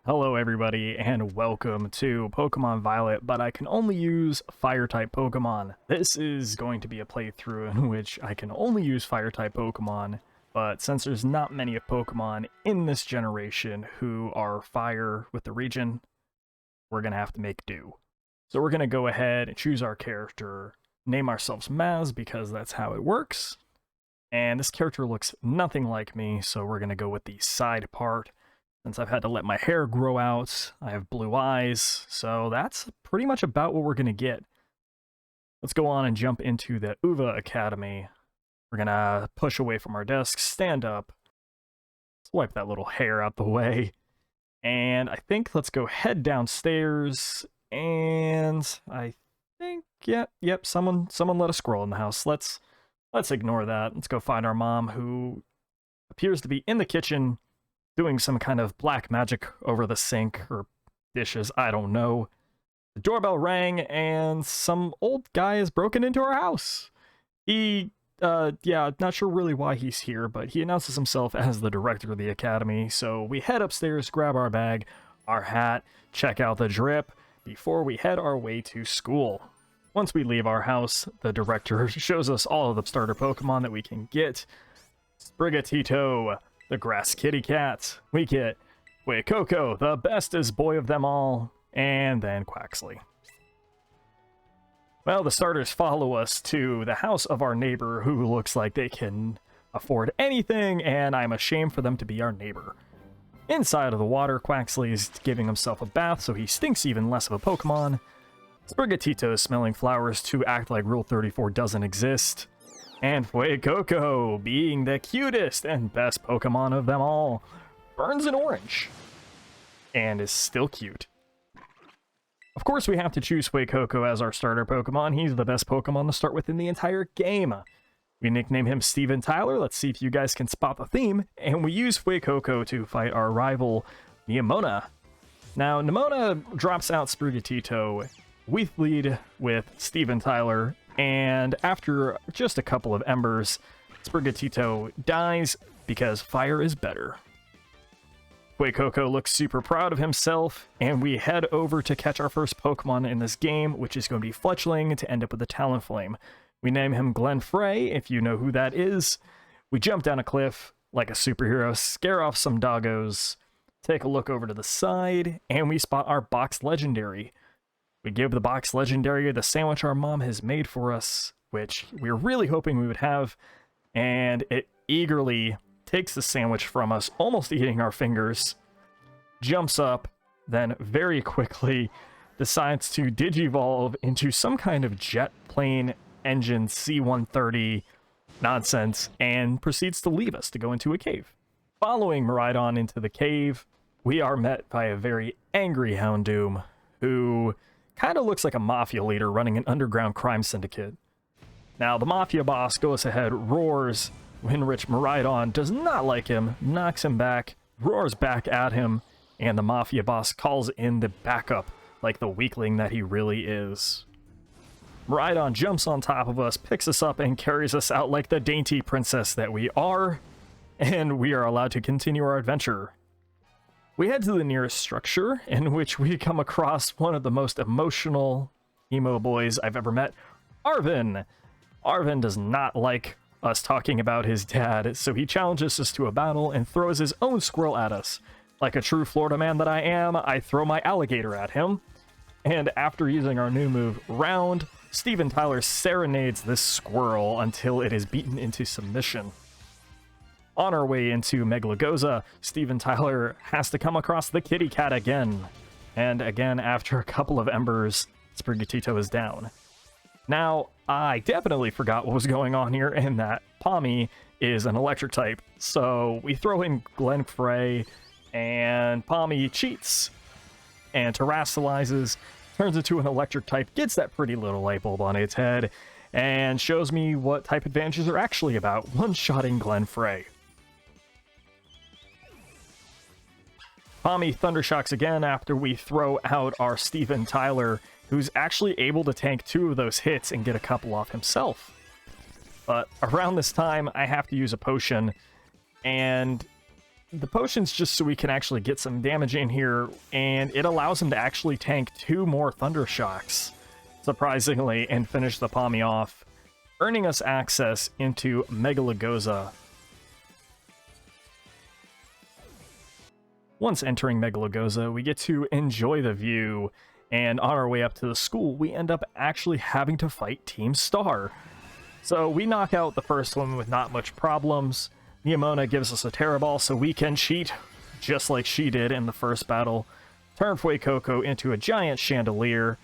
Hello everybody and welcome to Pokemon Violet, but I can only use Fire-type Pokemon. This is going to be a playthrough in which I can only use Fire-type Pokemon, but since there's not many of Pokemon in this generation who are Fire with the region, we're going to have to make do. So we're going to go ahead and choose our character, name ourselves Maz because that's how it works, and this character looks nothing like me, so we're going to go with the side part. Since I've had to let my hair grow out, I have blue eyes, so that's pretty much about what we're going to get. Let's go on and jump into the Uva Academy. We're going to push away from our desks, stand up, let's wipe that little hair out the way, and I think let's go head downstairs, and I think, yep, someone let a squirrel in the house. Let's ignore that. Let's go find our mom, who appears to be in the kitchen, doing some kind of black magic over the sink or dishes, I don't know. The doorbell rang and some old guy has broken into our house. He, not sure really why he's here, but he announces himself as the director of the academy, so we head upstairs, grab our bag, our hat, check out the drip, before we head our way to school. Once we leave our house, the director shows us all of the starter Pokemon that we can get. Sprigatito, the grass kitty cat. We get Fuecoco, the bestest boy of them all, and then Quaxley. Well, the starters follow us to the house of our neighbor who looks like they can afford anything, and I'm ashamed for them to be our neighbor. Inside of the water, Quaxley is giving himself a bath, so he stinks even less of a Pokemon. Sprigatito is smelling flowers to act like Rule 34 doesn't exist. And Fuecoco, being the cutest and best Pokemon of them all, burns an orange and is still cute. Of course, we have to choose Fuecoco as our starter Pokemon. He's the best Pokemon to start with in the entire game. We nickname him Steven Tyler. Let's see if you guys can spot the theme. And we use Fuecoco to fight our rival, Nemona. Now, Nemona drops out Sprigatito. We lead with Steven Tyler. And after just a couple of embers, Sprigatito dies because fire is better. Fuecoco looks super proud of himself, and we head over to catch our first Pokemon in this game, which is going to be Fletchling, to end up with a Talonflame. We name him Glenn Frey, if you know who that is. We jump down a cliff like a superhero, scare off some doggos, take a look over to the side, and we spot our box legendary. We give the box legendary the sandwich our mom has made for us, which we were really hoping we would have, and it eagerly takes the sandwich from us, almost eating our fingers, jumps up, then very quickly decides to digivolve into some kind of jet plane engine C-130 nonsense, and proceeds to leave us to go into a cave. Following Miraidon into the cave, we are met by a very angry Houndoom, who kind of looks like a mafia leader running an underground crime syndicate. Now, the mafia boss goes ahead, roars, when Rich Miraidon does not like him, knocks him back, roars back at him, and the mafia boss calls in the backup, like the weakling that he really is. Miraidon jumps on top of us, picks us up, and carries us out like the dainty princess that we are, and we are allowed to continue our adventure. We head to the nearest structure, in which we come across one of the most emotional emo boys I've ever met, Arvin. Arvin does not like us talking about his dad, so he challenges us to a battle and throws his own squirrel at us. Like a true Florida man that I am, I throw my alligator at him, and after using our new move, Round, Steven Tyler serenades this squirrel until it is beaten into submission. On our way into Megalogoza, Steven Tyler has to come across the kitty cat again. And again, after a couple of embers, Sprigatito is down. Now, I definitely forgot what was going on here, and that Pommy is an electric type. So we throw in Glenn Frey, and Pommy cheats and terastallizes, turns into an electric type, gets that pretty little light bulb on its head, and shows me what type advantages are actually about, one-shotting Glenn Frey. Pommy Thundershocks again after we throw out our Steven Tyler, who's actually able to tank 2 of those hits and get a couple off himself. But around this time, I have to use a potion, and the potion's just so we can actually get some damage in here, and it allows him to actually tank 2 more Thunder Shocks, surprisingly, and finish the Pommy off, earning us access into Megalogoza. Once entering Megalogoza, we get to enjoy the view, and on our way up to the school, we end up actually having to fight Team Star. So we knock out the first one with not much problems. Neomona gives us a Terra Ball so we can cheat, just like she did in the first battle, turn Fuecoco into a giant chandelier,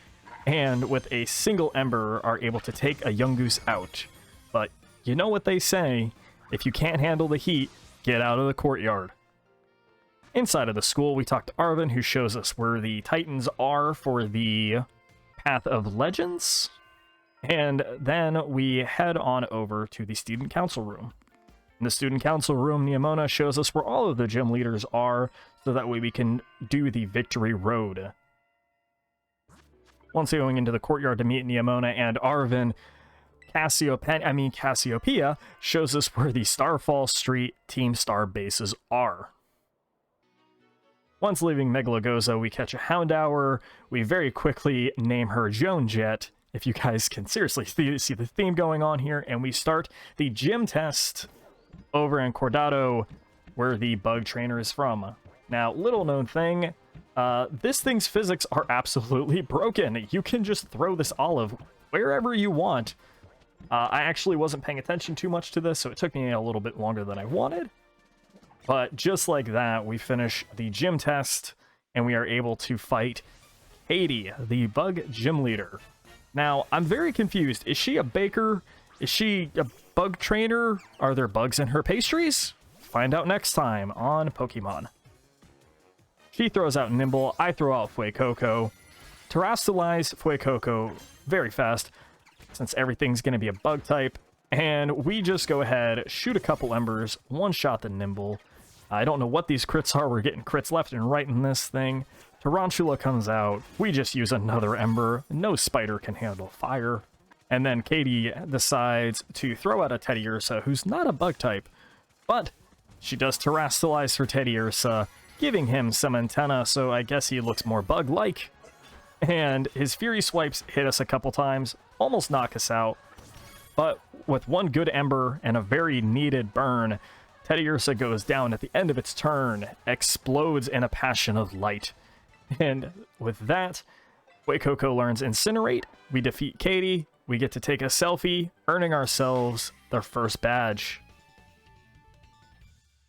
and with a single Ember are able to take a Yungoos out. But you know what they say, if you can't handle the heat, get out of the courtyard. Inside of the school, we talk to Arvin, who shows us where the Titans are for the Path of Legends. And then we head on over to the Student Council Room. In the Student Council Room, Neomona shows us where all of the gym leaders are, so that way we can do the Victory Road. Once going into the courtyard to meet Neomona and Arvin, Cassiopeia shows us where the Starfall Street Team Star bases are. Once leaving Megalogoza, we catch a Houndour. We very quickly name her Joan Jet, if you guys can seriously see the theme going on here, and we start the gym test over in Cordado, where the bug trainer is from. Now, little known thing, this thing's physics are absolutely broken. You can just throw this olive wherever you want. I actually wasn't paying attention too much to this, so it took me a little bit longer than I wanted. But just like that, we finish the gym test, and we are able to fight Katie, the bug gym leader. Now, I'm very confused. Is she a baker? Is she a bug trainer? Are there bugs in her pastries? Find out next time on Pokemon. She throws out Nimble, I throw out Fuecoco. Terrastalize Fuecoco very fast, since everything's going to be a bug type. And we just go ahead, shoot a couple Embers, one-shot the Nimble. I don't know what these crits are. We're getting crits left and right in this thing. Tarantula comes out. We just use another Ember. No spider can handle fire. And then Katie decides to throw out a Teddiursa, who's not a bug type. But she does Terrastalize her Teddiursa, giving him some antenna, so I guess he looks more bug-like. And his Fury Swipes hit us a couple times, almost knock us out. But with one good Ember and a very needed burn, Teddiursa goes down at the end of its turn, explodes in a passion of light. And with that, Fuecoco learns Incinerate, we defeat Katie, we get to take a selfie, earning ourselves their first badge.